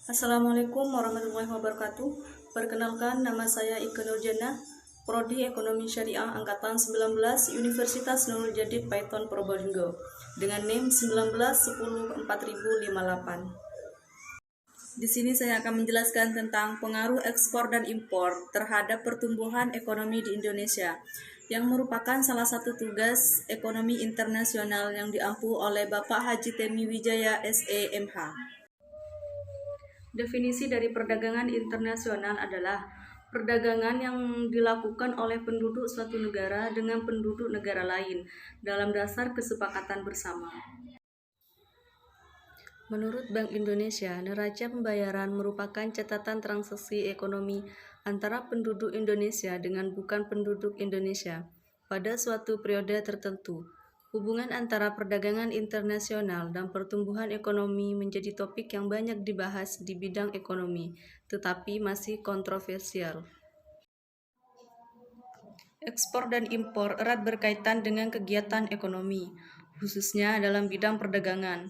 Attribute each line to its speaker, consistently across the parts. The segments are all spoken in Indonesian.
Speaker 1: Assalamualaikum warahmatullahi wabarakatuh. Perkenalkan, nama saya Ike Nurjana, Prodi Ekonomi Syariah Angkatan 19 Universitas Nurul Jadid Python Probolinggo dengan NIM 19104058. Di sini saya akan menjelaskan tentang pengaruh ekspor dan impor terhadap pertumbuhan ekonomi di Indonesia, yang merupakan salah satu tugas ekonomi internasional yang diampu oleh Bapak Haji Temi Wijaya SEMH. Definisi dari perdagangan internasional adalah perdagangan yang dilakukan oleh penduduk suatu negara dengan penduduk negara lain dalam dasar kesepakatan bersama. Menurut Bank Indonesia, neraca pembayaran merupakan catatan transaksi ekonomi antara penduduk Indonesia dengan bukan penduduk Indonesia pada suatu periode tertentu. Hubungan antara perdagangan internasional dan pertumbuhan ekonomi menjadi topik yang banyak dibahas di bidang ekonomi, tetapi masih kontroversial. Ekspor dan impor erat berkaitan dengan kegiatan ekonomi, khususnya dalam bidang perdagangan.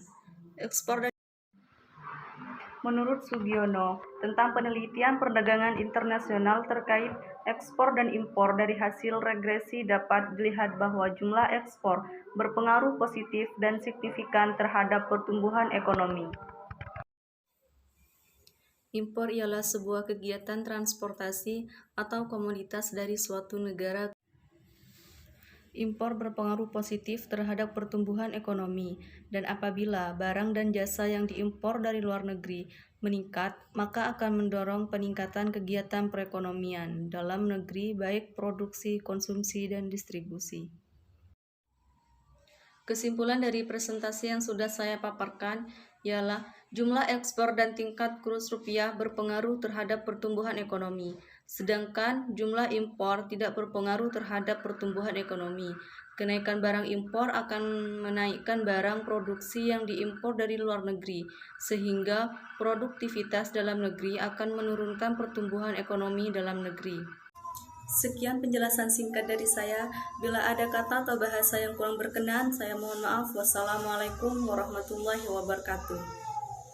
Speaker 1: Menurut Sugiono, tentang penelitian perdagangan internasional terkait ekspor dan impor, dari hasil regresi dapat dilihat bahwa jumlah ekspor berpengaruh positif dan signifikan terhadap pertumbuhan ekonomi. Impor ialah sebuah kegiatan transportasi atau komoditas dari suatu negara. Impor berpengaruh positif terhadap pertumbuhan ekonomi, dan apabila barang dan jasa yang diimpor dari luar negeri meningkat, maka akan mendorong peningkatan kegiatan perekonomian dalam negeri, baik produksi, konsumsi, dan distribusi. Kesimpulan dari presentasi yang sudah saya paparkan ialah jumlah ekspor dan tingkat kurs rupiah berpengaruh terhadap pertumbuhan ekonomi, sedangkan jumlah impor tidak berpengaruh terhadap pertumbuhan ekonomi. Kenaikan barang impor akan menaikkan barang produksi yang diimpor dari luar negeri, sehingga produktivitas dalam negeri akan menurunkan pertumbuhan ekonomi dalam negeri. Sekian penjelasan singkat dari saya. Bila ada kata atau bahasa yang kurang berkenan, saya mohon maaf. Wassalamualaikum warahmatullahi wabarakatuh.